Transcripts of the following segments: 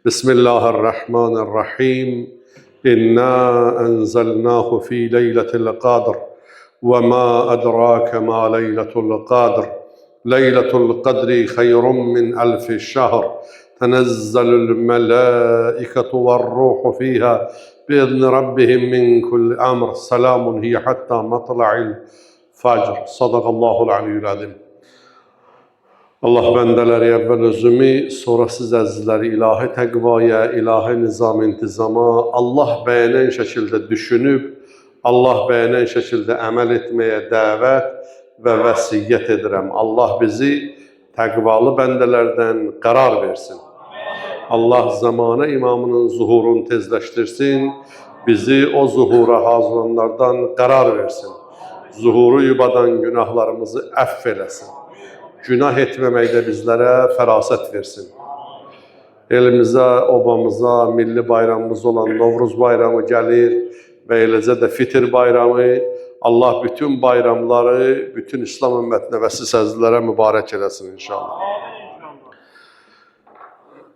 بسم الله الرحمن الرحيم إنا أنزلناه في ليلة القدر وما أدراك ما ليلة القدر ليلة القدر خير من ألف شهر تنزل الملائكة والروح فيها بإذن ربهم من كل أمر سلام هي حتى مطلع الفجر صدق الله العلي العظيم. Allah bəndələri əvvəl özümü, sonra siz əzizləri ilahi təqvaya, ilahi nizam intizama, Allah bəyənən şəkildə düşünüb, Allah bəyənən şəkildə əməl etməyə dəvət və vəsiyyət edirəm. Allah bizi təqvalı bəndələrdən qərar versin. Allah zamanə imamının zuhurunu tezləşdirsin, bizi o zuhura hazırlanlardan qərar versin. Zuhuru yubadan günahlarımızı əff eləsin. Günah etməməkdə bizlərə fərasət versin. Elimizə, obamıza, milli bayramımız olan Novruz bayramı gəlir və eləcə də Fitir bayramı. Allah bütün bayramları, bütün İslam ümmətinə və siz əzizlərə mübarək eləsin inşallah.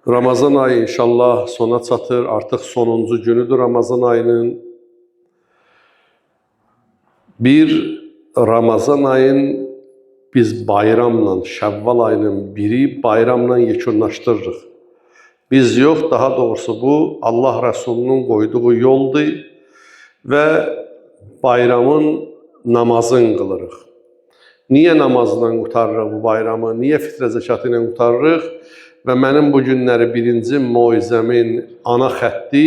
Ramazan ayı inşallah sona çatır. Artıq sonuncu günüdür Ramazan ayının. Bir Ramazan ayın biz bayramla, Şəvval ayının biri bayramla yekunlaşdırırıq. Biz yox, daha doğrusu bu Allah Rəsulunun qoyduğu yoldur və bayramın namazını qılırıq. Niyə namazla qutarırıq bu bayramı, niyə fitrə zəkatı ilə qutarırıq? Və mənim bu günləri birinci moizəmin ana xətti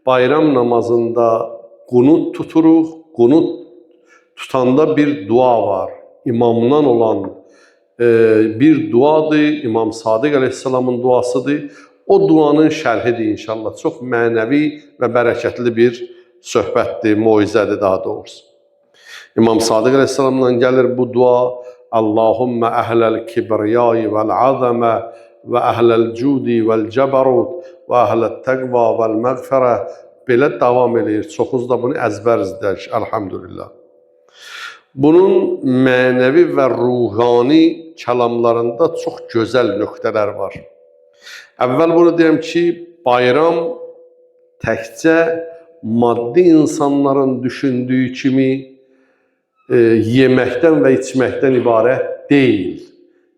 bayram namazında qunut tuturuq. Qunut tutanda bir dua var. İmamdan olan bir duadır, İmam Sadiq Aleyhisselamın duasıdır. O duanın şərhidir inşallah. Çox mənəvi və bərəkətli bir söhbətdir, moizədir daha doğrusu. İmam Sadiq Aleyhisselamdan gəlir bu dua. Allahümmə əhləl kibriyayı vəl-azəmə və əhləl cudi vəl-cəbarut və əhləl təqva vəl-məğfərə belə davam edir. Çoxuz da bunu əzbərizdir, əlhamdülillah. Bunun mənəvi və ruhani kəlamlarında çox gözəl nöqtələr var. Əvvəl bunu deyəm ki, bayram təkcə maddi insanların düşündüyü kimi yeməkdən və içməkdən ibarət deyil.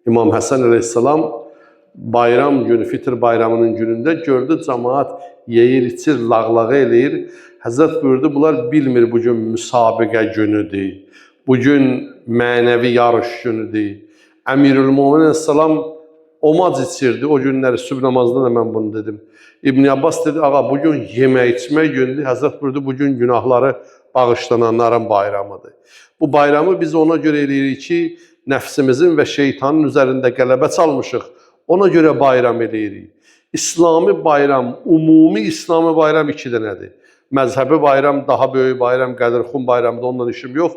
İmam Həsən əleyhissalam bayram günü, Fitr bayramının günündə gördü, cəmaat yeyir, içir, lağlağı eləyir. Həzrət buyurdu, bunlar bilmir bugün müsabiqə günüdür. Bugün mənəvi yarış günüdür. Əmirül-Möminin əleyhissalam omac içirdi. O günləri sübh namazında da mən bunu dedim. İbn Abbas dedi, ağa bugün yemək içmək gündür. Həzrət buyurdu, bugün günahları bağışlananların bayramıdır. Bu bayramı biz ona görə eləyirik ki, nəfsimizin və şeytanın üzərində qələbə çalmışıq. Ona görə bayram eləyirik. İslami bayram, umumi İslami bayram iki dənədir. Məzhəbi bayram, daha böyük bayram, Qədirxun bayramıdır, ondan işim yox.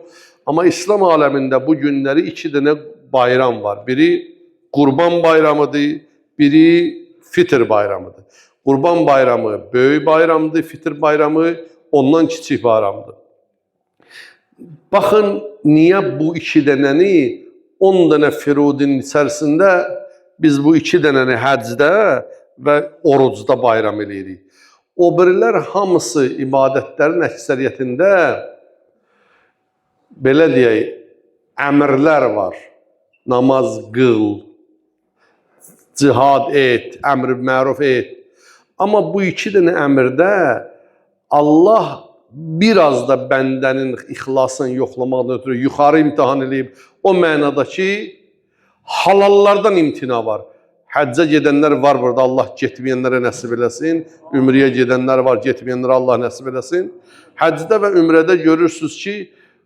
Amma İslam aləmində bu günləri iki dənə bayram var. Biri Qurban bayramıdır, biri Fitr bayramıdır. Qurban bayramı böyük bayramdır, Fitr bayramı ondan kiçik bayramdır. Baxın, niyə bu iki dənəni 10 dənə firudin içərisində biz bu iki dənəni həcdə və orucda bayram eləyirik. O birilər hamısı ibadətlərin əksəriyyətində belə deyək, əmrlər var. Namaz qıl, cihad et, əmr-i məruf et. Amma bu iki dənə əmrdə Allah biraz da bəndənin ixlasını yoxlamaqdan ötürü yuxarı imtihan edib. O mənada ki, halallardan imtina var. Həccə gedənlər var burada, Allah getməyənlərə nəsib eləsin. Ümriyə gedənlər var, getməyənlərə Allah nəsib eləsin. Həccdə və ümrədə görürsünüz ki,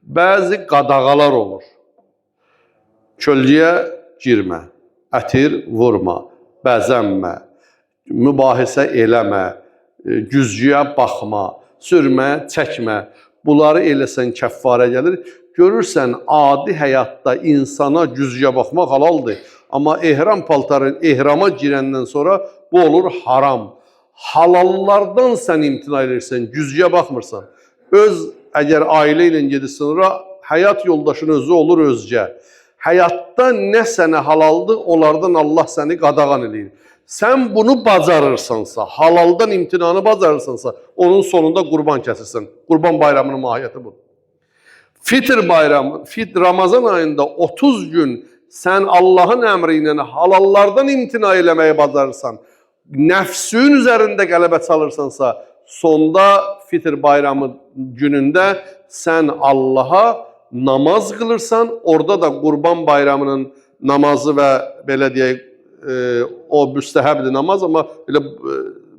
bəzi qadağalar olur. Kölgəyə girmə, ətir vurma, bəzənmə, mübahisə eləmə, güzgüyə baxma, sürmə, çəkmə. Bunları eləsən kəffarə gəlir. Görürsən, adi həyatda insana güzgüyə baxmaq halaldır. Amma ehram paltarın ehrama girəndən sonra bu olur haram. Halallardan sən imtina edirsən, güzgüyə baxmırsan. Əgər ailə ilə gedirsən, həyat yoldaşın özü olur özgə. Həyatda nə sənə halaldır, onlardan Allah səni qadağan edir. Sen bunu bacarırsansa, halaldan imtinanı bacarırsansa, onun sonunda qurban kəsirsən. Qurban bayramının mahiyyəti budur. Fitr bayramı, Ramazan ayında 30 gün sen Allah'ın emriyle halallardan imtina eləməyi bacarırsan, nəfsün üzerinde qələbə çalırsansa, sonda Fitr bayramı gününde sen Allah'a namaz kılırsan, orada da Qurban bayramının namazı ve belə deyək, o müstəhəbdir namaz, amma belə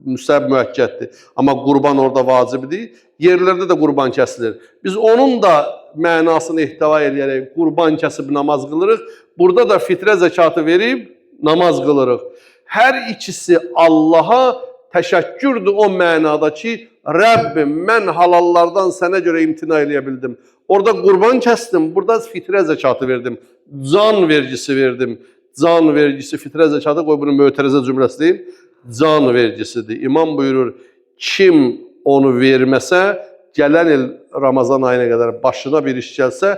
müstəhəb müəkkəddir. Amma qurban orada vacibdir. Yerlərdə də qurban kəsilir. Biz onun da mənasını ihtiva edərək qurban kəsib namaz qılırıq. Burada da fitrə zəkatı verib namaz qılırıq. Hər ikisi Allaha təşəkkürdür o mənada ki, Rəbbim, mən halallardan sənə görə imtina eləyə bildim. Orada qurban kəsdim, burada fitrə zəkatı verdim. Can vergisi verdim. Can vergisi, fitrə zəkatı, qoy bunu mötərizə cümləsi deyim. Can vergisidir. İmam buyurur, kim onu verməsə, gələn il Ramazan ayına qədər başına bir iş gəlsə,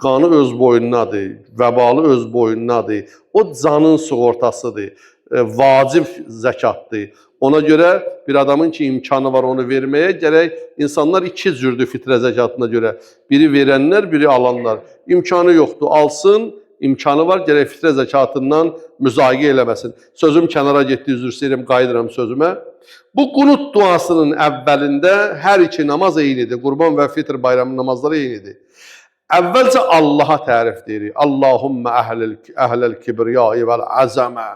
qanı öz boyundadır, vəbalı öz boyundadır. O canın sığortasıdır, vacib zəkatdır. Ona görə bir adamın ki imkanı var onu verməyə gərək insanlar iki cürdür fitrə zəkatına görə. Biri verənlər, biri alanlar. İmkanı yoxdur, alsın, imkanı var, gərək fitrə zəkatından müzahiqə eləməsin. Sözüm kənara getdi, üzr istəyirəm, qayıdıram sözümə. Bu qunut duasının əvvəlində hər iki namaz eynidir. Qurban və fitr bayramı namazları eynidir. Əvvəlcə Allaha tərif deyirik. Allahümmə əhləl kibriyai vəl-əzəmə.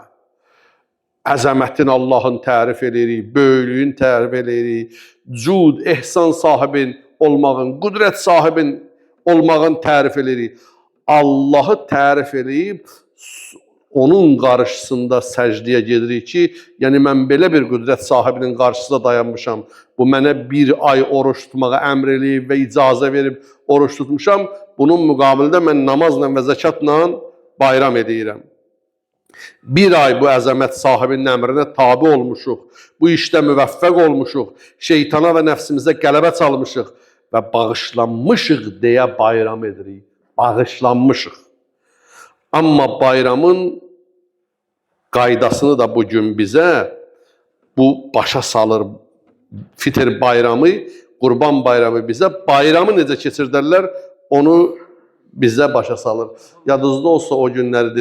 Əzəmətin Allahın tərif edirik, böyüklüyün tərif edirik. Cud, ehsan sahibin olmağın, qüdrət sahibin olmağın tərif edirik. Allahı tərif edib, onun qarşısında səcdiyə gedirik ki, yəni mən belə bir qüdrət sahibinin qarşısında dayanmışam. Bu mənə bir ay oruç tutmağa əmr eləyib və icazə verib oruç tutmuşam. Bunun müqabilində mən namazla və zəkatla bayram edirəm. Bir ay bu əzəmət sahibinin əmrinə tabi olmuşuq. Bu işdə müvəffəq olmuşuq. Şeytana və nəfsimizə qələbə çalmışıq və bağışlanmışıq deyə bayram edirik. Bağışlanmışıq. Amma bayramın qaydasını da bugün bizə bu başa salır. Fitr bayramı, Qurban bayramı bizə bayramı necə keçirdərlər onu bizə başa salır. Yadınızda olsa o günləri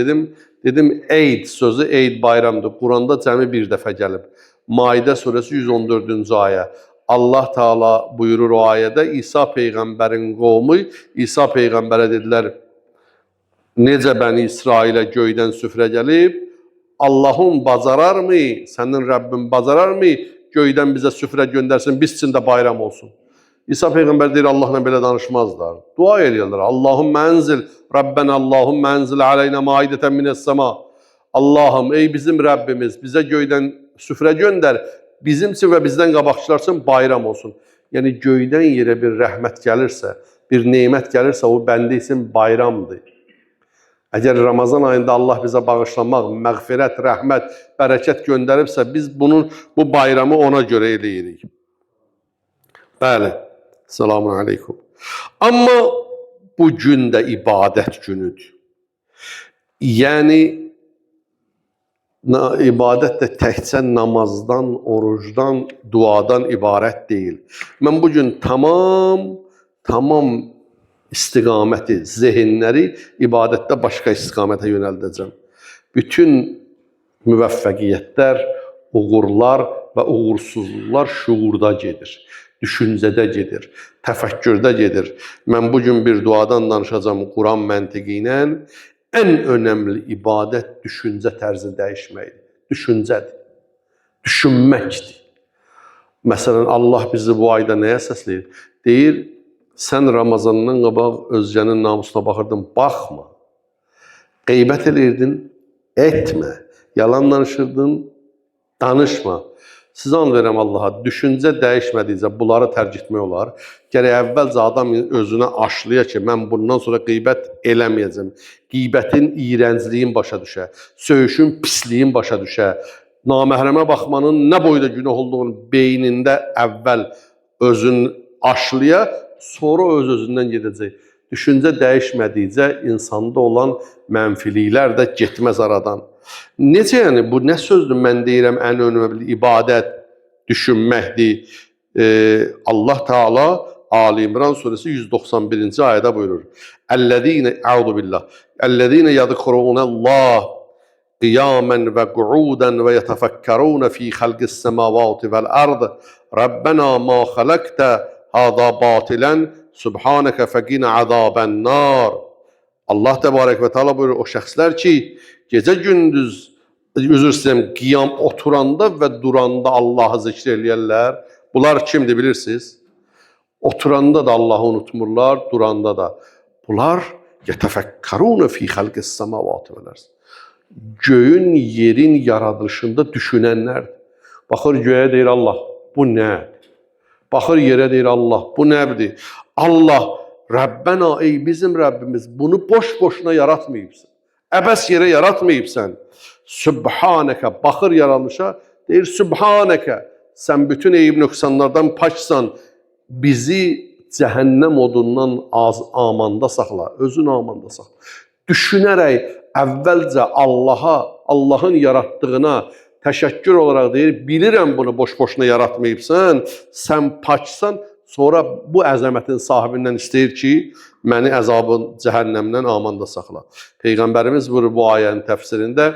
dedim Eid sözü Eid bayramdır. Quranda cəmi bir dəfə gəlib. Maidə surəsi 114-cü ayə. Allah Teala buyurur o ayədə, İsa Peyğəmbərin qovmu, İsa Peyğəmbərə dedilər, necə bəni İsrailə göydən süfrə gəlib, Allahın bacararmı, sənin Rəbbin bacararmı, göydən bizə süfrə göndərsin, biz üçün də bayram olsun. İsa Peyğəmbər deyir, Allahla belə danışmazlar. Dua edirlər, Allahümmə ənzil, Rabbən Allahümmə ənzil aleynə maidətən minəs-səma. Allahım, ey bizim Rəbbimiz, bizə göydən süfrə göndər, bizim üçün və bizdən qabaqçılar üçün bayram olsun. Yəni göydən yerə bir rəhmət gəlirsə, bir nemət gəlirsə, o bəndə üçün bayramdır. Əgər Ramazan ayında Allah bizə bağışlanmaq, məğfirət, rəhmət, bərəkət göndəribsə, biz bu bayramı ona görə eləyirik. Bəli, selamun aleykum. Amma bu gün də ibadət günüdür. Yəni, ibadət də təkcə namazdan, orucdan, duadan ibarət deyil. Mən bugün tamam istiqaməti, zehinləri ibadətdə başqa istiqamətə yönəldəcəm. Bütün müvəffəqiyyətlər, uğurlar və uğursuzluqlar şuurda gedir, düşüncədə gedir, təfəkkürdə gedir. Mən bugün bir duadan danışacağım Quran məntiqi ilə. Ən önəmli ibadət düşüncə tərzi dəyişməkdir. Düşüncədir. Düşünməkdir. Məsələn, Allah bizi bu ayda nəyə səsləyir? Deyir, sən Ramazandan qabaq özgənin namusuna baxırdın, baxma. Qeybət edirdin, etmə. Yalan danışırdın, danışma. Sizə and verirəm Allaha, düşüncə dəyişmədikcə bunları tərk etmək olar. Gərək əvvəlcə adam özünə aşlaya ki, mən bundan sonra qeybət eləməyəcəm. Qeybətin iyrəncliyin başa düşə, söyüşün pisliyin başa düşə, naməhrəmə baxmanın nə boyda günah olduğunu beynində əvvəl özün aşlaya, sonra öz-özündən gedəcək. Düşüncə dəyişmədikcə insanda olan mənfiliklər də getməz aradan. Necə yəni bu nə sözdür? Mən deyirəm ən önəmli ibadət düşünməkdir. Allah Teala Ali İmran suresi 191. ayədə buyurur. Əllezine a'udhu billah. Əllezine yadhkurunallah qiyamen ve qu'uden ve yetefekkerun fi halqis semavati vel ard. Rabbena ma halakta hada batilen subhaneke fekina azaben nar. Allah Tebarek ve Teala buyurur o şəxslər ki, gecə gündüz üzr istəyirəm, qiyam oturanda və duranda Allah'ı zikr eləyərlər. Bunlar kimdir bilirsiniz? Oturanda da Allah'ı unutmurlar, duranda da. Bunlar yetefekkerun fi halqis semavati vel ard. Göyün, yerin yaradılışında düşünənlərdir. Baxır göyə deyir Allah, bu nədir? Baxır yerə deyir Allah, bu nədir? Allah, Rabbena ey bizim Rabbimiz bunu boş-boşuna yaratmayıbsan. Əbəs yerə yaratmayıbsan. Sübhanəkə, baxır yaranmışa, deyir Sübhanəkə, sən bütün eyib nöqsanlardan paçsan, bizi cəhənnəm odundan amanda saxla, özün amanda saxla. Düşünərək əvvəlcə Allaha, Allahın yaratdığına təşəkkür olaraq deyir, bilirəm bunu boş-boşuna yaratmayıbsan, sən paçsan, sonra bu əzəmətin sahibindən istəyir ki, məni əzabın cəhənnəmdən amanda saxla. Peyğəmbərimiz bu ayənin təfsirində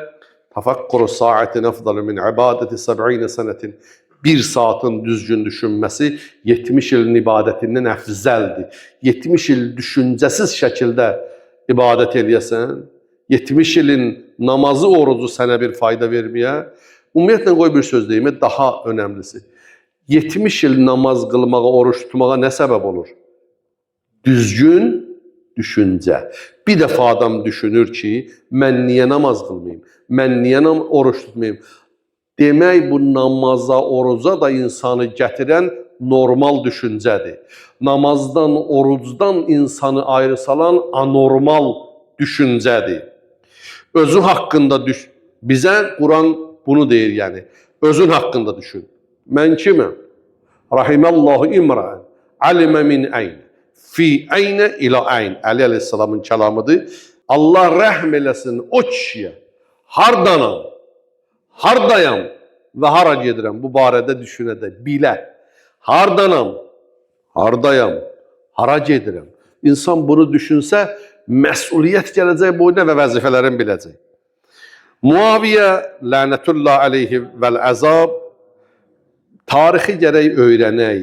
tafakkuru sa'atin afdalu min ibadeti 70 sənətin, bir saatın düzgün düşünməsi 70 ilin ibadətindən əfzəldir. 70 il düşüncəsiz şəkildə ibadət eləyəsən, 70 ilin namazı, orucu sənə bir fayda verməyə, ümumiyyətlə qoy bir söz deyim, daha önəmlisi. 70 il namaz qılmağa, oruç tutmağa nə səbəb olur? Düzgün düşüncə. Bir dəfə adam düşünür ki, mən niyə namaz qılmayayım? Mən niyə oruç tutmayayım? Demək bu namaza, oruca da insanı gətirən normal düşüncədir. Namazdan, orucdan insanı ayrı salan anormal düşüncədir. Özü haqqında bizə Quran bunu deyir yəni. Özün haqqında düşün. Mən kiməm? Rahimallahu imra'an alimə min ayn fi aynə ila ayn. Əli əleyhissalamın kəlamıdır. Allah rəhm eləsin o kişiyə. Hardanam, hardayam və hara gedirəm bu barədə düşünədə bilə. Hardanam, hardayam, hara gedirəm. İnsan bunu düşünsə, məsuliyyət gələcək boyuna və vəzifələrin biləcək. Muaviyə lənətullah aleyhi vəl-əzab tarixi gərək öyrənək,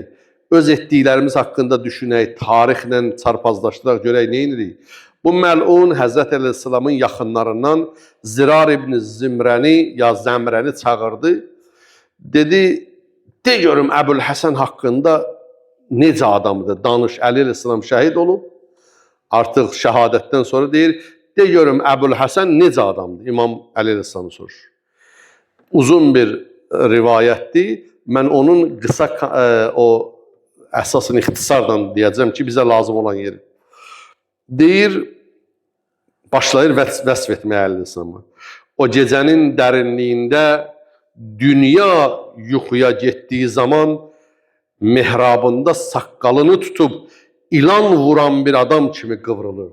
öz etdiklərimiz haqqında düşünək, tarixlə çarpazlaşdıraq, görək nə edirik. Bu məlun Həzrət Əleyhisselamın yaxınlarından Zirar ibn Zimrəni ya Zəmrəni çağırdı. Dedi, de görüm Əbul Həsən haqqında necə adamdır, danış. Əli Əleyhisselam şəhid olub. Artıq şəhadətdən sonra deyir, de görüm Əbul Həsən necə adamdır? İmam Əli Əleyhisselamı soruşur. Uzun bir rivayətdir. Mən onun qısa o əsasını ixtisardan deyəcəm ki, bizə lazım olan yeri. Deyir, başlayır vəsf etməyə Əli Əleyhisselamı. O gecənin dərinliyində dünya yuxuya getdiyi zaman mihrabında saqqalını tutub ilan vuran bir adam kimi qıvrılır.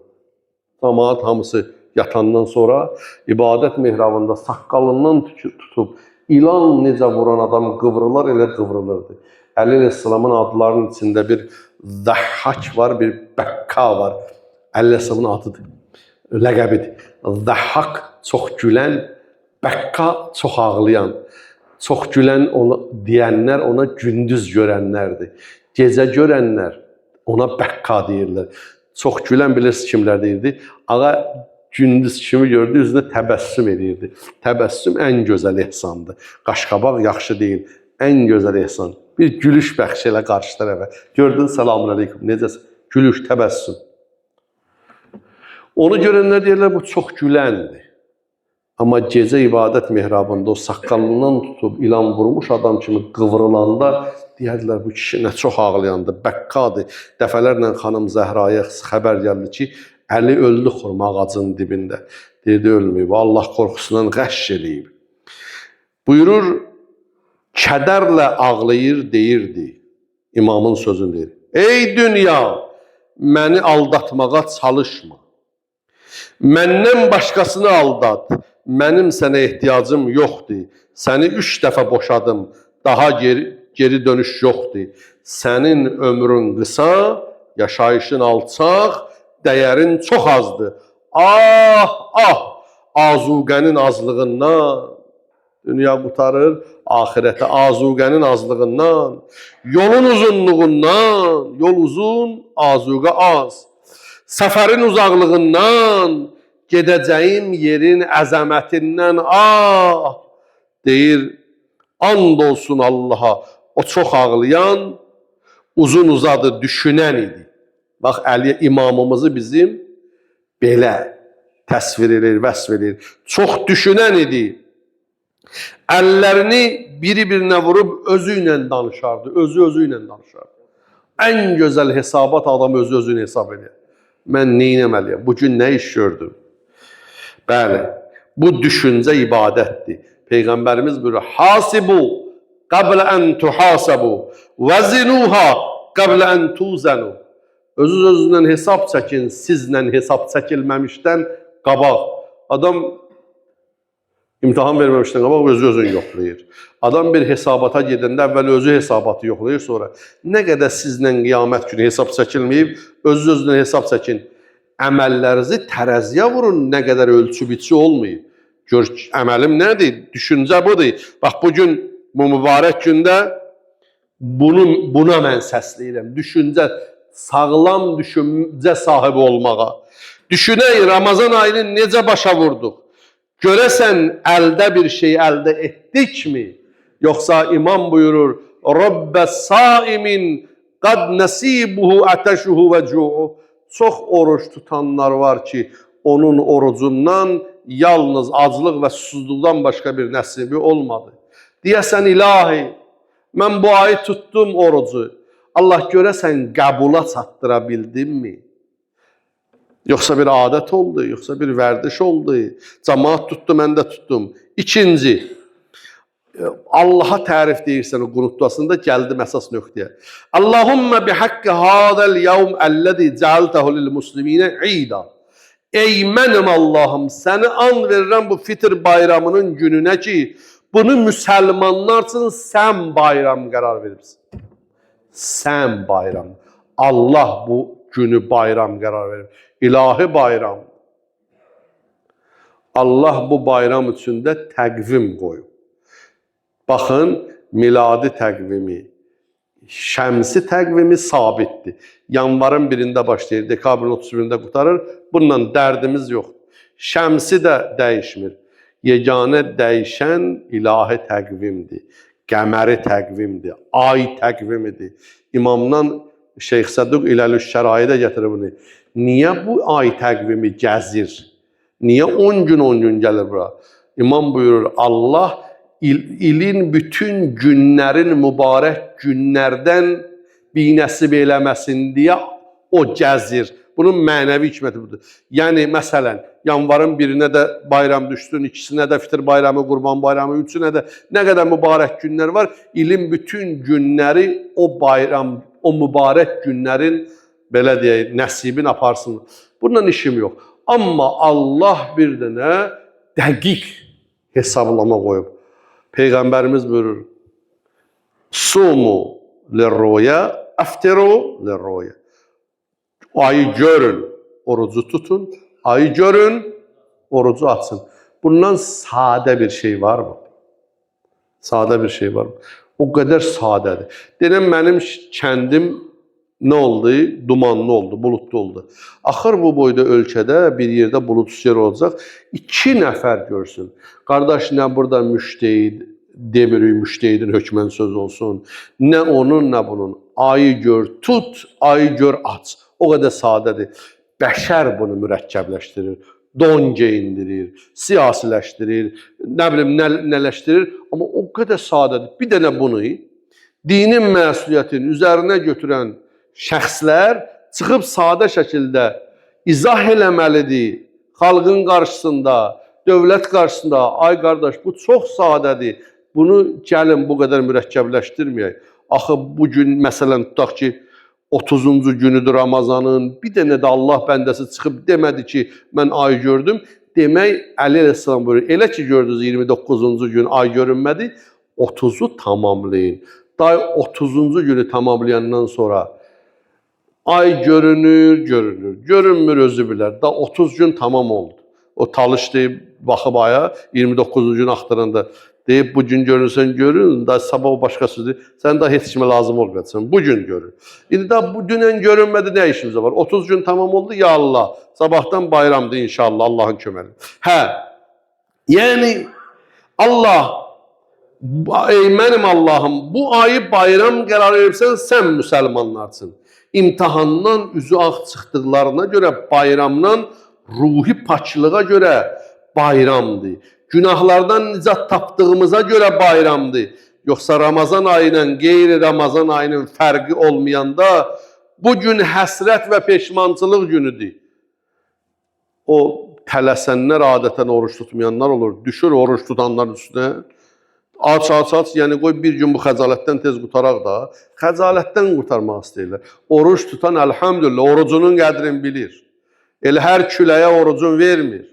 Cəmaət hamısı yatandan sonra ibadət mihrabında saqqalından tutub ilan necə vuran adam qıvrılar, elə qıvrılırdı. Əli Əleyhisselamın adlarının içində bir Zəhhak var, bir Bəkka var. Əli Əleyhisselamın adıdır, ləqəbidir. Zəhhak çox gülən, Bəkka çox ağlayan. Çox gülən deyənlər ona gündüz görənlərdir. Gecə görənlər ona Bəkka deyirlər. Çox gülən bilirsiniz kimlər deyirdi? Ağa gündüz kimi gördü, üzünə təbəssüm edirdi. Təbəssüm ən gözəl ehsandır. Qaşqabaq yaxşı deyil, ən gözəl ehsan. Bir gülüş bəxş elə qarşı tərəfə. Gördün, selamun aleyküm, necəsə? Gülüş, təbəssüm. Onu görənlər deyirlər, bu çox güləndir. Amma gecə ibadət mihrabında o saqqalından tutub ilan vurmuş adam kimi qıvrılanda deyədilər, bu kişi nə çox ağlayandı, Bəkkadır. Dəfələrlə xanım Zəhraya xəbər gəldi ki, Əli öldü xurma ağacının dibində. Deyirdi, ölməyib, Allah qorxusundan qəşş eləyib. Buyurur, kədərlə ağlayır, deyirdi, imamın sözünü deyir. Ey dünya, məni aldatmağa çalışma. Məndən başqasını aldat. mənim sənə ehtiyacım yoxdur. Səni 3 dəfə boşadım, daha geri dönüş yoxdur. Sənin ömrün qısa, yaşayışın alçaq, dəyərin çox azdır. Ah, ah, azuqənin azlığından. Dünya qutarır, ahirətə azuqənin azlığından, yolun uzunluğundan, yol uzun, azuqə az. Səfərin uzaqlığından, gedəcəyim yerin əzəmətindən, ah, deyir, and olsun Allaha, o çox ağlayan, uzun uzadı düşünən idi. Bax, Əli imamımızı bizim belə təsvir edir, vəsf edir. Çox düşünən idi. Əllərini biri-birinə vurub özü ilə danışardı, özü ilə danışardı. Ən gözəl hesabat adam özünü hesab edir. Mən nə etməliyəm? Bugün nə iş gördüm? Bəli, bu düşüncə ibadətdir. Peyğəmbərimiz buyurur, hasibu qablə ən tuhasabu və zinuha qablə ən tuzanu. Özünüzdən hesab çəkin, sizlə hesab çəkilməmişdən qabaq. Adam İmtahan verməmişdən qabaq özünü yoxlayır. Adam bir hesabata gedəndə əvvəl özü hesabatı yoxlayır, sonra nə qədər sizlə qiyamət günü hesab çəkilməyib, özünə hesab çəkin. Əməllərinizi tərəziyə vurun, nə qədər ölçü-biçi olmayıb. Gör, əməlim nədir? Düşüncə budur. Bax, bugün bu mübarək gündə buna mən səsləyirəm. Düşüncə, sağlam düşüncə sahibi olmağa. Düşünək, Ramazan ayını necə başa vurduq? Görəsən əldə bir şey əldə etdikmi? Yoxsa imam buyurur, Rabbə saimin qad nəsibuhu ətəşuhu və cu'u. Çox oruç tutanlar var ki, onun orucundan yalnız aclıq və susuzluqdan başqa bir nəsibi olmadı. Deyəsən, ilahi, mən bu ayı tutdum orucu. Allah görəsən qəbula çatdıra bildimmi? Yoxsa bir adət oldu, yoxsa bir vərdiş oldu. Cəmaat tutdu, mən də tutdum. İkinci, Allaha tərif deyirsən o qunutdasında gəldim əsas nöqtəyə. Allahumma bihaqqi hadal yawm allazi ca'altahu lil muslimin ida. Ey mənim Allahım, səni and verirəm bu fitr bayramının gününə ki, bunu müsəlmanlar üçün sən bayram qərar verirsən. Sən bayram. Allah bu günü bayram qərar verir. İlahi bayram. Allah bu bayram içində təqvim qoyub. Baxın, miladi təqvimi, şəmsi təqvimi sabitdir. Yanvarın 1-də başlayır, dekabrın 31-də qutarır. Bununla dərdimiz yoxdur. Şəmsi də dəyişmir. Yeganə dəyişən ilahi təqvimdir. Qəməri təqvimdir. Ay təqvimidir. İmamdan Şeyx Səduq İləlüş şəraidə gətirir bunu. Niyə bu ay təqvimi gəzir? Niyə 10 gün gəlir bura? İmam buyurur, Allah ilin bütün günlərin mübarək günlərdən binəsib eləməsin deyə o gəzir. Bunun mənəvi hikməti budur. Yəni, məsələn, yanvarın 1-nə də bayram düşsün, 2-sinə də fitr bayramı, qurban bayramı, 3-ünə də nə qədər mübarək günlər var, ilin bütün günləri o bayram, o mübarək günlərin belə deyək, nəsibini aparsın. Bundan işim yox. Amma Allah bir dənə dəqiq hesablama qoyub. Peyğəmbərimiz buyurur, Sumu lirruya, aftiru lirruya. Ayı görün, orucu tutun. Ayı görün, orucu açın. Bundan sadə bir şey var mı? Sadə bir şey var mı? O qədər sadədir. Deyirəm, mənim kəndim nə oldu? Dumanlı oldu, bulutlu oldu. Axır bu boyda ölkədə bir yerdə bulutsuz yer olacaq. 2 nəfər görsün. Qardaş, nə burada müştehid, demirik müştehidin hökmən söz olsun. Nə onun, nə bunun. Ayı gör, tut, ayı gör, aç. O qədər sadədir. Bəşər bunu mürəkkəbləşdirir, don geyindirir, siyasiləşdirir, nə bilim, nələşdirir. Amma o qədər sadədir. Bir dənə bunu dinin məsuliyyətini üzərinə götürən şəxslər çıxıb sadə şəkildə izah eləməlidir. Xalqın qarşısında, dövlət qarşısında, ay qardaş, bu çox sadədir. Bunu gəlin bu qədər mürəkkəbləşdirməyək. Axı bugün, məsələn, tutaq ki, 30-cu günüdür Ramazanın, bir dənə də Allah bəndəsi çıxıb demədi ki, mən ay gördüm. demək Əli əleyhissalam buyurur. Elə ki gördünüz 29-cu gün ay görünmədi, 30-u tamamlayın. Day 30-cu günü tamamlayandan sonra ay görünür, görünür. Görünmür özü bilər. Da 30 gün tamam oldu. O talış deyib, baxıb aya 29-cu gün axtaranda deyib, bu gün görürsən görün, da sabah o başqa sözdür. Sən də heç kimə lazım olmayacaqsan. Bu gün görür. İndi də bu dünən görünmədi, nə işimiz var? 30 gün tamam oldu, ya Allah. Sabahdan bayramdır inşallah, Allahın köməli. Hə, yəni Allah, ey mənim Allahım, bu ayı bayram qərar verirsən, sən müsəlmanlarsın. İmtihandan üzü ağ çıxdıqlarına görə bayramdan, ruhi paçlığa görə bayramdır. Günahlardan nicat tapdığımıza görə bayramdır. Yoxsa Ramazan ayı ilə qeyri-Ramazan ayının fərqi olmayanda bu gün həsrət və peşmançılıq günüdür. O tələsənlər adətən oruç tutmayanlar olur. Düşür oruç tutanların üstünə. Aç, yəni qoy bir gün bu xəcalətdən tez qutaraq da. Xəcalətdən qurtarmaq istəyirlər. Oruç tutan əlhamdülillah orucunun qədrini bilir. Elə hər küləyə orucun vermir.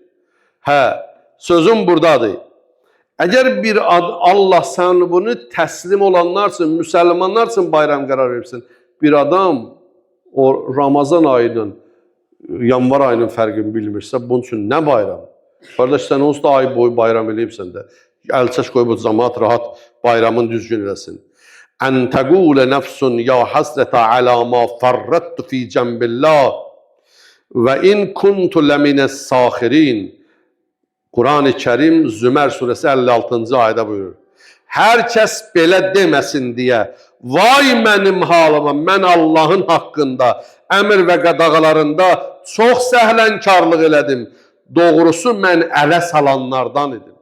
Hə, sözüm buradadır. Əgər bir Allah sən bunu təslim olanlarsın, müsəlmanlarsın bayram qərar versin. Bir adam o Ramazan ayının, yanvar ayının fərqini bilmirsə, bunun üçün nə bayram? Qardaş, sən onsuz da ay boyu bayram eləyibsən də. Əlçəş qoy bu cəmaat rahat bayramın düzgün eləsin. Ən təqulə nəfsun ya həsrətə alə ma farrattu fi cəmbillah və in kuntu ləminəs saxirin. Quran-ı Kərim Zümər surəsi 56-cı ayədə buyurur. Hər kəs belə deməsin deyə, vay mənim halıma, mən Allahın haqqında, əmr və qadağalarında çox səhlənkarlıq elədim. Doğrusu mən ələ salanlardan idim.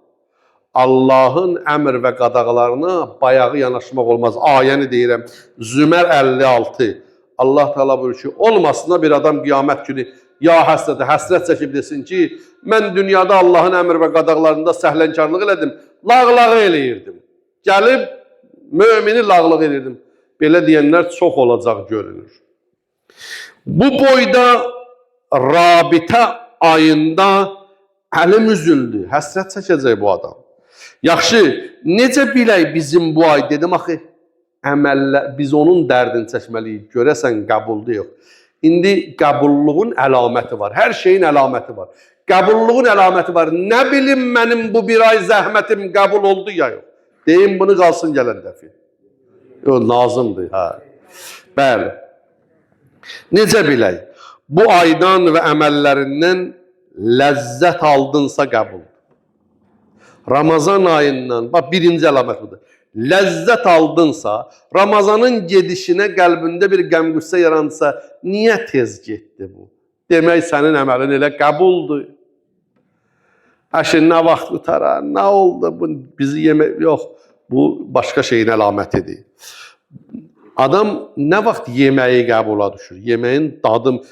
Allahın əmr və qadağalarına bayağı yanaşmaq olmaz. Ayəni deyirəm, Zümər 56. Allah Teala buyurur ki, olmasın da bir adam qiyamət günü ya həsrət çəkib desin ki, mən dünyada Allahın əmr və qadağalarında səhlənkarlıq elədim, lağlağı eləyirdim. Gəlib, mümini lağlıq eləyirdim. Belə deyənlər çox olacaq görünür. Bu boyda Rabitə ayında əlim üzüldü, həsrət çəkəcək bu adam. Yaxşı, necə bilək bizim bu ay, dedim axı, əməllər, biz onun dərdini çəkməliyik, görəsən qəbulda yox. İndi qəbulluğun əlaməti var, hər şeyin əlaməti var. Qəbulluğun əlaməti var, nə bilim mənim bu bir ay zəhmətim qəbul oldu ya yox. Deyim bunu qalsın gələn dəfi. Yox, lazımdır, hə. Bəli. Necə bilək, bu aydan və əməllərindən ləzzət aldınsa qəbul. Ramazan ayından, bax birinci əlamət budur. Ləzzət aldınsa, Ramazanın gedişinə qəlbində bir qəm-qüssə yaransa, niyə tez getdi bu? Demək sənin əməlin elə qəbuldur. Əşin nə vaxt qutara, nə oldu, bu bizi yemək, yox, bu başqa şeyin əlamətidir. Adam nə vaxt yeməyi qəbula düşür, yeməyin dadın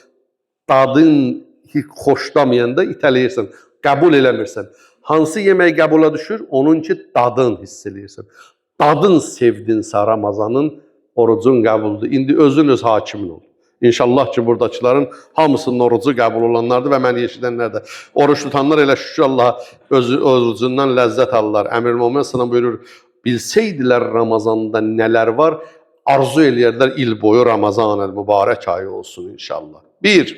xoşlamayanda itələyirsən, qəbul eləmirsən. Hansı yemək qəbula düşür? Onun ki, dadın hiss eləyirsən. Dadın sevdinsə Ramazanın, orucun qəbuldur. İndi özün öz hakimin ol. İnşallah ki, buradakıların hamısının orucu qəbul olanlardır və məni eşidənlər də. Oruç tutanlar elə şükür Allah öz orucundan ləzzət alırlar. Əmr-i Sələm buyurur, bilsəydilər Ramazanda nələr var, arzu eləyərlər il boyu Ramazan mübarək ayı olsun inşallah. Bir,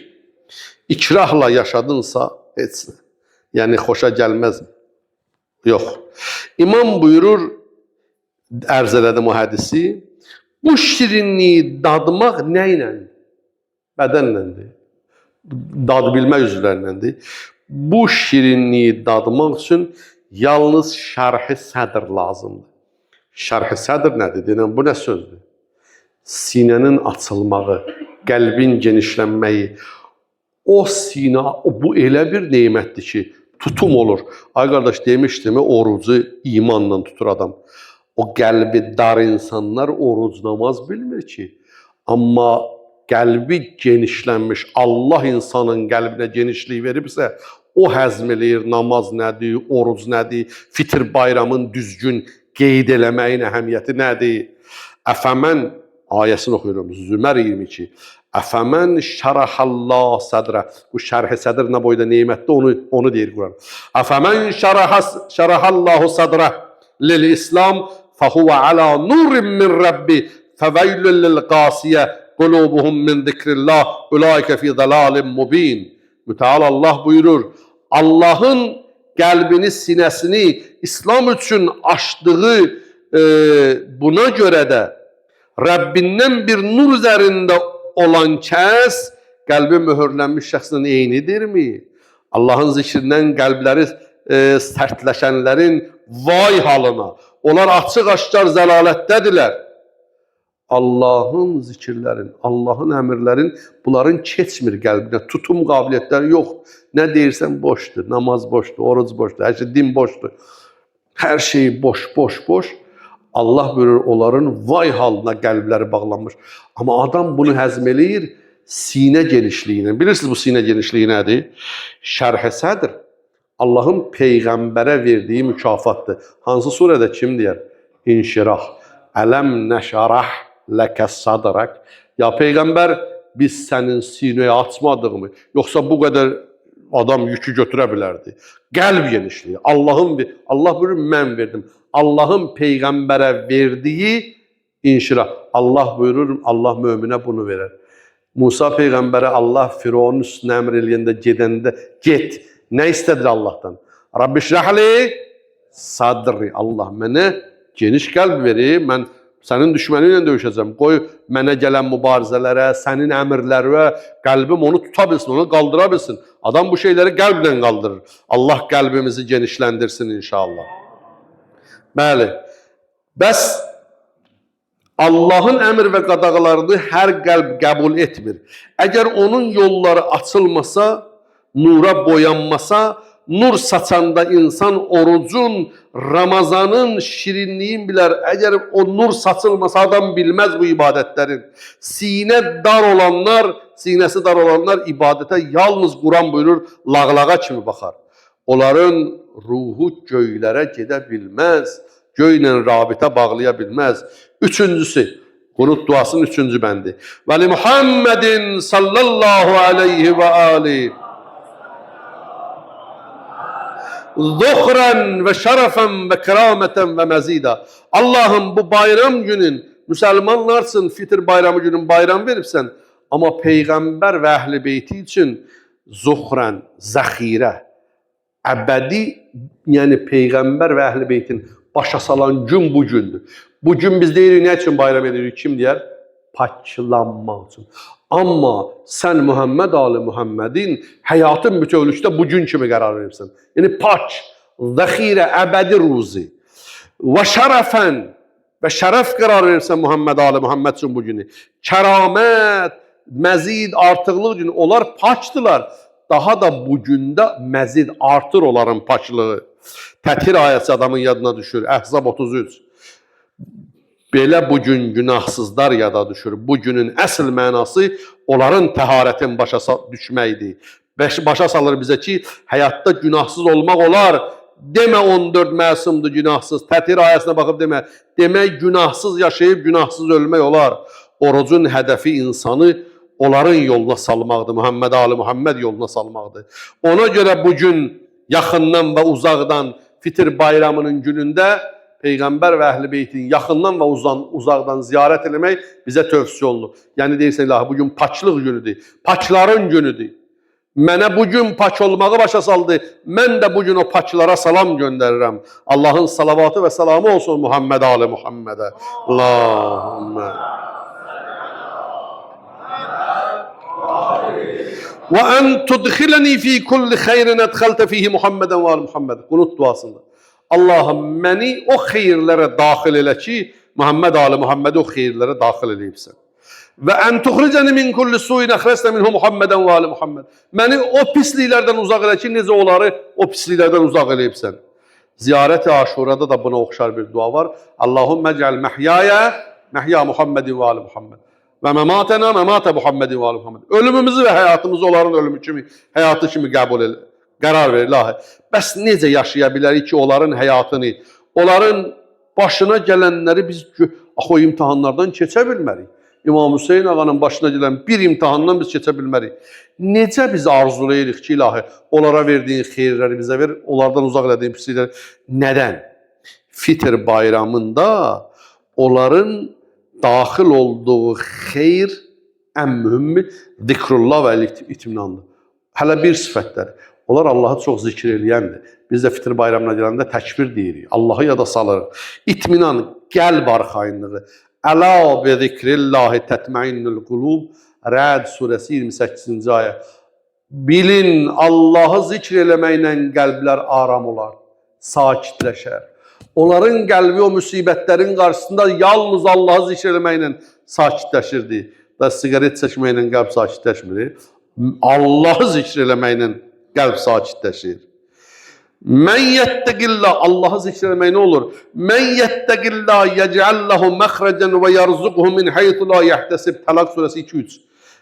ikrahla yaşadınsa heç nə. Yəni, xoşa gəlməz mi? Yox. İmam buyurur, ərz elədim o hədisi, bu şirinliyi dadmaq nə iləndir? Bədənləndir. Dad bilmək üzvlərləndir. Bu şirinliyi dadmaq üçün yalnız şərh-i sədr lazımdır. Şərh-i sədr nədir? Deyilən, bu nə sözdür? Sinənin açılmağı, qəlbin genişlənməyi, o sinə, bu elə bir neymətdir ki, tutum olur. Ay qardaş, demişdimi, orucu imanla tutur adam. O qəlbi dar insanlar oruc namaz bilmir ki. Amma qəlbi genişlənmiş, Allah insanın qəlbinə genişlik veribsə, o həzm eləyir, namaz nədir, oruc nədir, fitr bayramın düzgün qeyd eləməyin əhəmiyyəti nədir? Əfəmən ayəsini oxuyuram, Zümər 22. Əfəmən şərəhallah sədrə. Bu şərh-i sədr nə boyda nemətdə onu deyir Quran. Əfəmən şərəhallahu sədrə lil-İslam fəhuvə alə nurin min Rabbi fəveylün lil-qasiyə qulubuhum min zikrillah ulaikə fi zəlalin mubin. Müteal Allah buyurur, Allahın qəlbini, sinəsini İslam üçün açdığı buna görə də Rəbbindən bir nur üzərində olan kəs qəlbi möhürlənmiş şəxslə eynidirmi? Allahın zikrindən qəlbləri sərtləşənlərin vay halına. Onlar açıq-aşkar zəlalətdədirlər. Allahın zikirlərin, Allahın əmrlərin bunların keçmir qəlbinə. Tutum qabiliyyətləri yox. Nə deyirsən boşdur, namaz boşdur, oruc boşdur, hər şey din boşdur. Hər şey boş, boş, boş. Allah buyurur, onların vay halına qəlbləri bağlanmış. Amma adam bunu həzm eləyir sinə genişliyinə. Bilirsiniz bu sinə genişliyi nədir? Şərh-i sədr Allahın Peyğəmbərə verdiyi mükafatdır. Hansı surədə kim deyər? İnşirah. Ələm nəşərah ləkə sadrak. Ya Peyğəmbər, biz sənin sinəyə açmadığımı, yoxsa bu qədər adam yükü götürə bilərdi. Qəlb genişliyi. Allah buyurur, mən verdim. Allahın Peyğəmbərə verdiyi inşirah. Allah buyurur, Allah möminə bunu verər. Musa Peyğəmbərə Allah Firavunun üstünə əmr eləyəndə, gedəndə, get. Nə istədir Allahdan? Rabbi şrahli sadri. Allah mənə geniş qəlb verir, mən sənin düşməni ilə döyüşəcəm. Qoy mənə gələn mübarizələrə, sənin əmrlərə qəlbim onu tuta bilsin, onu qaldıra bilsin. Adam bu şeyləri qəlblə qaldırır. Allah qəlbimizi genişləndirsin inşallah. Bəli, bəs Allahın əmr və qadağalarını hər qəlb qəbul etmir. Əgər onun yolları açılmasa, nura boyanmasa, nur saçanda insan orucun, Ramazanın şirinliyin bilər. Əgər o nur saçılmasa, adam bilməz bu ibadətlərin. Sinəsi dar olanlar ibadətə yalnız Quran buyurur, lağlağa kimi baxar. Onların ruhu göylərə gedə bilməz, göylə rabitə bağlaya bilməz. Üçüncüsü, qunut duasının üçüncü bəndi. Və li Muhammedin sallallahu aleyhi və aleyhi zuhran və şərəfən və kəramətən və məzida. Allahım, bu bayram günün, müsəlmanlar üçün fitr bayramı günün bayram veribsən, amma Peyğəmbər və əhl-i beyti üçün zuhran, zəxirə, əbədi, yəni Peyğəmbər və əhl-i beytin başa salan gün bu gündür. Bu gün biz deyirik, nə üçün bayram edirik? Kim deyər? Paklanmaq üçün. Amma sən Muhammed Ali Muhammedin həyatın bütövlükdə bu gün kimi qərar verirsən. Yəni pak, zəxirə, əbədi ruzi və şərəfən və şərəf qərar verirsən Muhammed Ali Muhammed üçün bu günü. Kəramət, məzid, artıqlıq günü. Onlar pakdılar. Daha da bu gündə məzid artır onların paklığı. Təthir ayəsi adamın yadına düşür. Əhzab 33. Belə bugün günahsızlar yada düşür. Bu günün əsl mənası onların təharətin başa düşməkdir. Başa salır bizə ki, həyatda günahsız olmaq olar. Demə 14 məsumdur, günahsız. Təthir ayəsinə baxıb demə. Demək, günahsız yaşayıb, günahsız ölmək olar. Orucun hədəfi insanı onların yoluna salmaqdır. Muhammed Ali Muhammed yoluna salmaqdır. Ona görə bugün yaxından və uzaqdan fitr bayramının günündə Peyğəmbər və əhl-i beytin yaxından və uzaqdan ziyarət eləmək bizə tövsiyə olunur. Yəni deyirsən, ilahi, bugün paçlıq günüdür, paçların günüdür. Mənə bugün paç olmağı başa saldı, mən də bugün o paçlara salam göndərirəm. Allahın salavatı və salamı olsun Muhammed Ali Muhammedə. Allahümmə. Və ən tudxiləni fi kulli xeyrin ədxəltə fihi Muhammedən və Ali Muhammed. Qunut duasında. Allahım, məni o xeyirlərə daxil elə ki, Muhammed Ali Muhammed o xeyirlərə daxil eləyibsən. Və ən tuxricəni min kulli suyin əxrəslə minhu Muhammedən və Ali Muhammed. Məni o pisliklərdən uzaq elə ki, necə onları o pisliklərdən uzaq eləyibsən. Ziyarət-i Aşurada da buna oxşar bir dua var. Allahümmə cəl məhyaya, məhya Muhammedin və Ali Muhammed. Və məmatənə, məmatə Muhammedin və Ali Muhammed. Ölümümüzü və həyatımızı onların ölümü kimi, həyatı kimi qəbul elə. Qərar verir, ilahi. Bəs necə yaşaya bilərik ki, onların həyatını, onların başına gələnləri biz o imtihanlardan keçə bilmərik. İmam Hüseyin ağanın başına gələn bir imtahandan biz keçə bilmərik. Necə biz arzulayırıq ki, ilahi, onlara verdiyin xeyirləri bizə ver, onlardan uzaq elədiyin pislikləri. Nədən? Fitr bayramında onların daxil olduğu xeyr ən mühümmi zikrullah və itminandır. Hələ bir sifətləri. Onlar Allahı çox zikr eləyəndir. Biz də fitr bayramına gələndə təkbir deyirik. Allahı yada salırıq. İtminan, qəlb arxayınlığı. Əla bi zikrillahi tətməinnul qulub. Rəd surəsi 28-ci ayə. Bilin, Allahı zikr eləməklə qəlblər aram olar, sakitləşər. Onların qəlbi o müsibətlərin qarşısında yalnız Allahı zikr eləməklə sakitləşirdi. Da sigaret çəkməklə qəlb sakitləşmir. Allahı zikr eləməklə qəlb sakitləşir. Mən yettəqillah, Allahı zikr eləmək nə olur? Mən yettəqillah yec'allahu məxrəcən və yarzuqhu min haythu la yahtesib. Təlaq surəsi 2-3.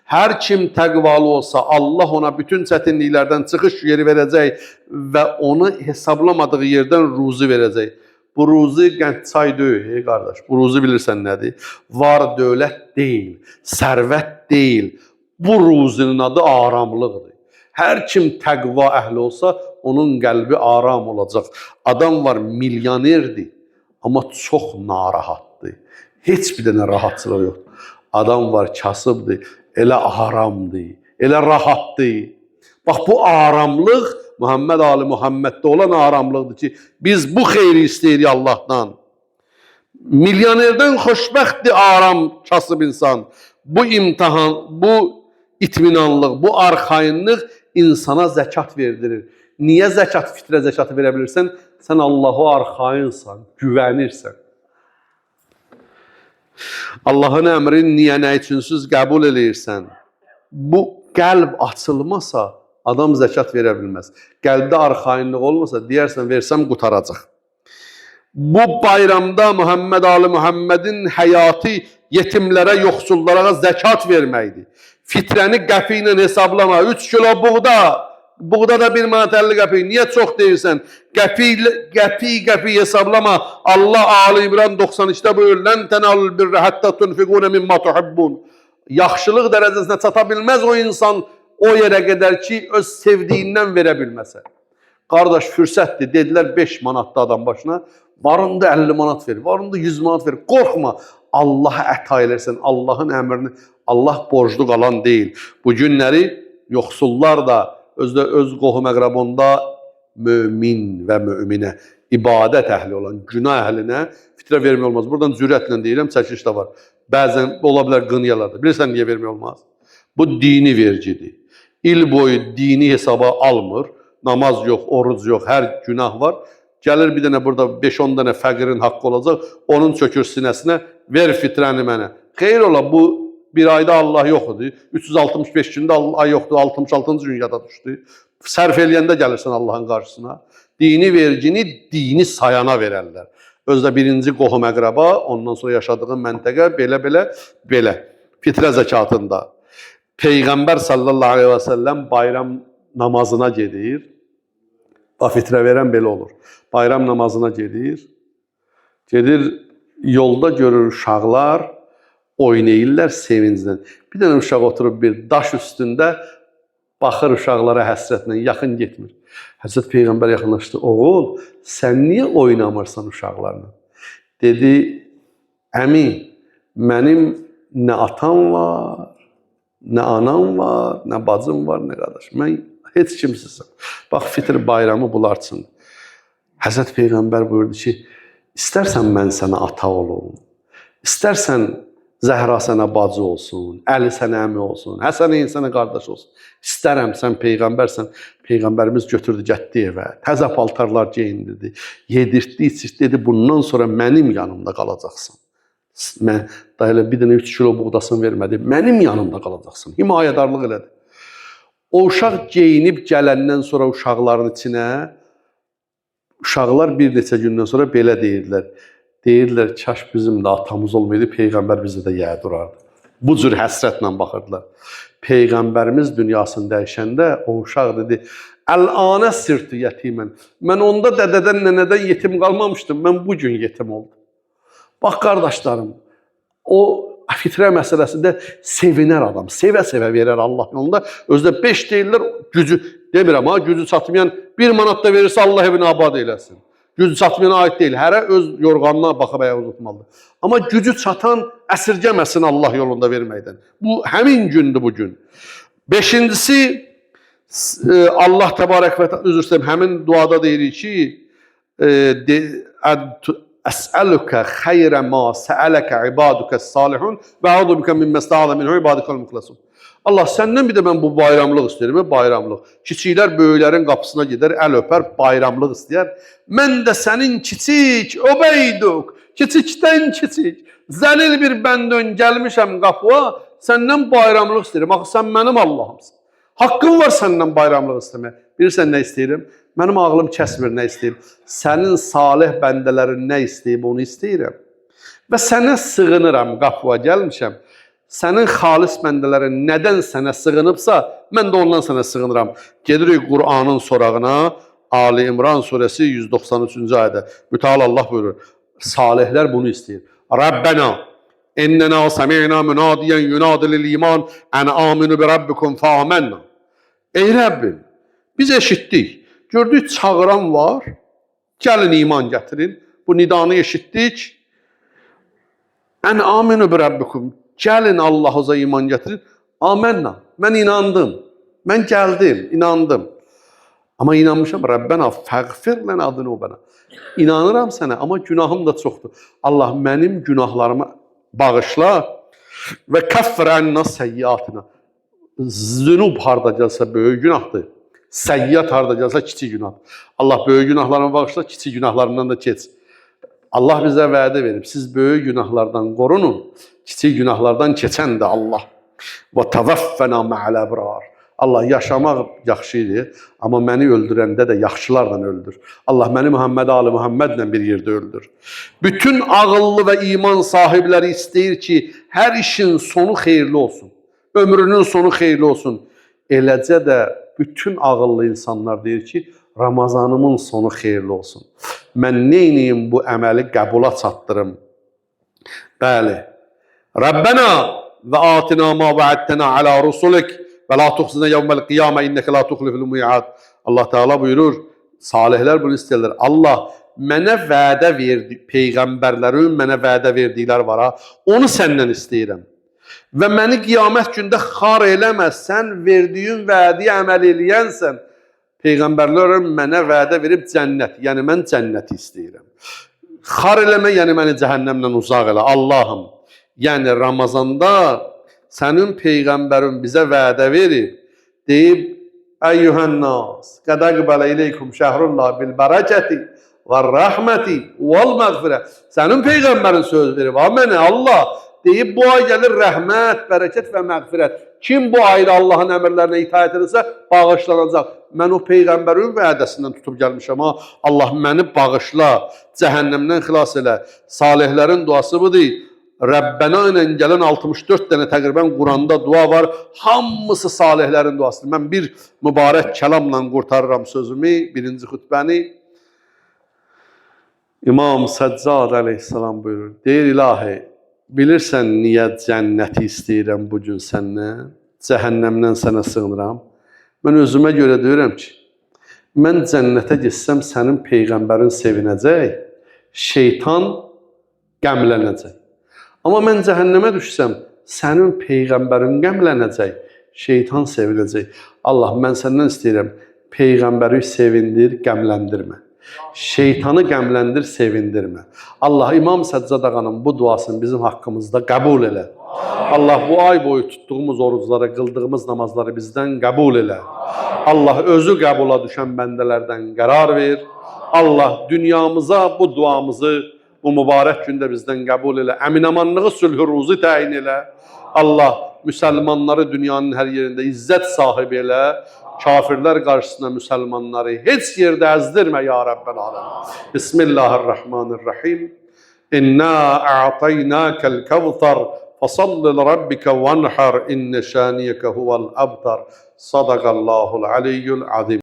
Hər kim təqvalı olsa, Allah ona bütün çətinliklərdən çıxış yeri verəcək və onu hesablamadığı yerdən ruzi verəcək. Bu ruzi qənd çay deyil, qardaş. Bu ruzi bilirsən nədir? Var dövlət deyil, sərvət deyil. Bu ruzinin adı aramlıqdır. Hər kim təqva əhli olsa, onun qəlbi aram olacaq. Adam var, milyonerdir, amma çox narahatdır. Heç bir dənə rahatçılıq yoxdur. Adam var, kasıbdır, elə aramdır, elə rahatdır. Bax, bu aramlıq Muhammed Ali Muhammeddə olan aramlıqdır ki, biz bu xeyri istəyirik Allahdan. Milyonerdən xoşbəxtdir aram, kasıb insan. Bu imtihan, bu itminanlıq, bu arxayınlıq insana zəkat verdirir. Niyə zəkat, fitrə zəkatı verə bilirsən? Sən Allah'a arxayınsan, güvənirsən. Allahın əmrini niyə, nə üçünsüz qəbul eləyirsən? Bu qəlb açılmasa, adam zəkat verə bilməz. Qəlbdə arxayınlıq olmasa, deyərsən, versəm qutaracaq. Bu bayramda Muhammed Ali Muhammedin həyatı yetimlərə, yoxsullara zəkat verməkdir. Fitrəni qəpi ilə hesablama. 3 kilo buğda, buğda da 1 manat 50 qəpi. Niyə çox deyirsən? Qəpi hesablama. Allah Ali İmran 93-də buyurur. Lən tənalul birrə həttə tunfiqunə mimma tuhibbun. Yaxşılıq dərəcəsinə çata bilməz o insan o yerə qədər ki, öz sevdiyindən verə bilməsə. Qardaş, fürsətdir. Dedilər 5 manatda adam başına. Varında 50 manat verir, varında 100 manat verir. Qorxma. Allah'a əta elərsən, Allahın əmrini, Allah borclu qalan deyil. Bu günləri yoxsullar da öz qohum əqrabında mömin və möminə, ibadət əhli olan, günah əhlinə fitrə vermək olmaz. Buradan cürətlə deyirəm, çəkiliş də var. Bəzən ola bilər qınyalar da. Bilirsən niyə vermək olmaz? Bu dini vergidir. İl boyu dini hesaba almır. Namaz yox, oruc yox, hər günah var. Gəlir bir dənə burada 5-10 dənə fəqirin haqqı olacaq, onun çökür sinəsinə, ver fitrəni mənə. Xeyr ola, bu bir ayda Allah yoxdur. 365 gündə ay yoxdur, 66-cı gün yada düşdü. Sərf eləyəndə gəlirsən Allahın qarşısına. Dini vergini dini sayana verərlər. Özdə birinci qohum əqraba, ondan sonra yaşadığın məntəqə belə. Fitrə zəkatında. Peyğəmbər sallallahu aleyhi və səlləm bayram namazına gedir. Fitrə verən belə olur. Bayram namazına gedir. Gedir, yolda görür uşaqlar, oynayırlar sevincdən. Bir dənə uşaq oturub bir daş üstündə, baxır uşaqlara həsrətlə, yaxın getmir. Həzrət Peyğəmbər yaxınlaşdı. Oğul, sən niyə oynamırsan uşaqlarla? Dedi, əmi, mənim nə atam var, nə anam var, nə bacım var, nə qardaş. Mən heç kimsizəm. Bax, fitr bayramı bunlar üçündür. Həzrət Peyğəmbər buyurdu ki, istərsən mən sənə ata olum, istərsən Zəhra sənə bacı olsun, Əli sənə əmi olsun, Həsən sənə qardaş olsun. İstərəm, sən Peyğəmbərsən. Peyğəmbərimiz götürdü, getdi evə, təzə paltarlar geyindirdi, yedirtdi, içirtdi, dedi, bundan sonra mənim yanımda qalacaqsın. Mən da elə bir dənə 3 kilo buğdasını vermədi, mənim yanımda qalacaqsın, himayədarlıq elədi. O uşaq geyinib gələndən sonra uşaqların içinə, uşaqlar bir neçə gündən sonra belə deyirdilər. Deyirlər, kaş bizim də atamız olmaydı, Peyğəmbər bizə də yə durardı. Bu cür həsrətlə baxırdılar. Peyğəmbərimiz dünyasını dəyişəndə o uşaq dedi, Əl-anə sirtü yetimən. Mən onda dədədən, nənədən yetim qalmamışdım, mən bugün yetim oldum. Bax, qardaşlarım, o fitrə məsələsində sevinər adam, sevə-sevə verər Allah yolunda. Özdə 5 deyirlər, gücü demirəm ha, gücü çatmayan 1 manat da verirsə Allah evini abad eləsin. Gücü çatmayana aid deyil. Hərə öz yorğanına baxıb ayaq uzatmalıdır. Amma gücü çatan əsirgəməsin Allah yolunda verməkdən. Bu həmin gündür bu gün. 5-incisi Allah təbarək və təala üzr istəyirəm, həmin duada deyirik ki, Əs'əlükə xeyrə ma səələkə ibadükəs salihun və a'udubikə min məstə'adə minhu ibadikəl muxləsun. Allah səndən bir də mən bu bayramlıq istəyirəm, bayramlıq. Kiçiklər böyüklərin qapısına gedər, əl öpər, bayramlıq istəyər. Mən də sənin kiçik, öbeydük, kiçikdən kiçik, zəlil bir bəndön gəlmişəm qapıya, səndən bayramlıq istəyirəm. Axı sən mənim Allahımsın. Haqqım var səndən bayramlıq istəməyə. Bilirsən nə istəyirəm? Mənim ağlım kəsmir nə istəyir. Sənin salih bəndələrin nə istəyib onu istəyirəm. Və sənə sığınıram, qapıya gəlmişəm. Sənin xalis bəndələrin nədən sənə sığınıbsa, mən də ondan sənə sığınıram. Gedirik Qur'anın sorağına, Ali İmran surəsi 193-cü ayədə. Mütəala Allah buyurur. Salihlər bunu istəyir. Rabbena, innena sami'na münadiyen yunadi lil iman, ən aminu bi rabbikum fa amennə. Ey Rəbbim, biz eşitdik. Gördük, çağıran var. Gəlin iman gətirin. Bu nidanı eşitdik. Ən aminu bi rabbikum. Gəlin Allah'ıza iman gətirin. Amennə. Mən inandım. Mən gəldim, inandım. Amma inanmışam. Rabbena fəğfir lənə zunubana. İnanıram sənə, amma günahım da çoxdur. Allah mənim günahlarımı bağışla və kəffir ənna səyyiatına. Zünub harda gəlsə böyük günahdır. Səyyat harda gəlsə kiçik günah. Allah böyük günahlarımı bağışla, kiçik günahlarından da keç. Allah bizə vədə verib. Siz böyük günahlardan qorunun. Kiçik günahlardan keçən də Allah. Və təvəffənə mə'al əbrar. Allah yaşamaq yaxşı idi, amma məni öldürəndə də yaxşılarla öldür. Allah məni Muhammed Ali Muhammedlə bir yerdə öldür. Bütün ağıllı və iman sahibləri istəyir ki, hər işin sonu xeyirli olsun. Ömrünün sonu xeyirli olsun. Eləcə də bütün ağıllı insanlar deyir ki, Ramazanımın sonu xeyirli olsun. Mən neyniyim bu əməli qəbula çatdırım? Bəli. Rabbena və atina ma va'adtana ala rusulik və la tuxzina yevməl qiyamə innəkə la tuxlifil mi'ad. Allah Teala buyurur, salihlər bunu istəyirlər. Allah mənə vədə verdi, peyğəmbərlərin mənə vədə verdikləri var ha, onu səndən istəyirəm. Və məni qiyamət gündə xar eləməzsən, verdiyin vədiyə əməl eləyənsən, peyğəmbərlər mənə vədə verib cənnət, yəni mən cənnəti istəyirəm. Xar eləmə, yəni məni cəhənnəmdən uzaq elə, Allahım. Yəni Ramazanda sənin peyğəmbərin bizə vədə verib, deyib, əyyuhənnas, qəd əqbələ iləykum şəhrullah bil bərəkəti və rəhməti vəl məğfirə. Sənin peyğəmbərin söz verib, mənə Allah deyib, bu ay gəlir rəhmət, bərəkət və məğfirət. Kim bu ayda Allahın əmrlərinə itaət edirsə, bağışlanacaq. Mən o peyğəmbərin vədəsindən tutub gəlmişəm, Allah məni bağışla, cəhənnəmdən xilas elə. Salihlərin duası budur. Rəbbənə ilə gələn 64 dənə təqribən Quranda dua var. Hamısı salihlərin duasıdır. Mən bir mübarək kəlamla qurtarıram sözümü, birinci xütbəni. İmam Səccad əleyhissalam buyurur. Deyir, ilahi, bilirsən niyə cənnəti istəyirəm bugün səndən? Cəhənnəmdən sənə sığınıram. Mən özümə görə deyirəm ki, mən cənnətə getsəm sənin peyğəmbərin sevinəcək, şeytan qəmlənəcək. Amma mən cəhənnəmə düşsəm, sənin peyğəmbərin qəmlənəcək, şeytan sevinəcək. Allah, mən səndən istəyirəm, peyğəmbəri sevindir, qəmləndirmə. Şeytanı qəmləndir, sevindirmə. Allah, İmam Səccad ağanın bu duasını bizim haqqımızda qəbul elə. Allah, bu ay boyu tutduğumuz orucları, qıldığımız namazları bizdən qəbul elə. Allah, özü qəbula düşən bəndələrdən qərar ver. Allah, dünyamıza bu duamızı bu mübarək gündə bizdən qəbul elə. Əminamanlığı sülhü ruzu təyin elə. Allah, müsəlmanları dünyanın hər yerində izzət sahibi elə. Kafirlər qarşısında müsəlmanları heç yerdə əzdirmə, ya Rəbbəl aləm. Bismillahirrahmanirrahim. İnna a'taynakal kevzar fasalli lirabbika vanhar inne şaniyeke huvel abtar. Sadaqallahul aliyyul azim.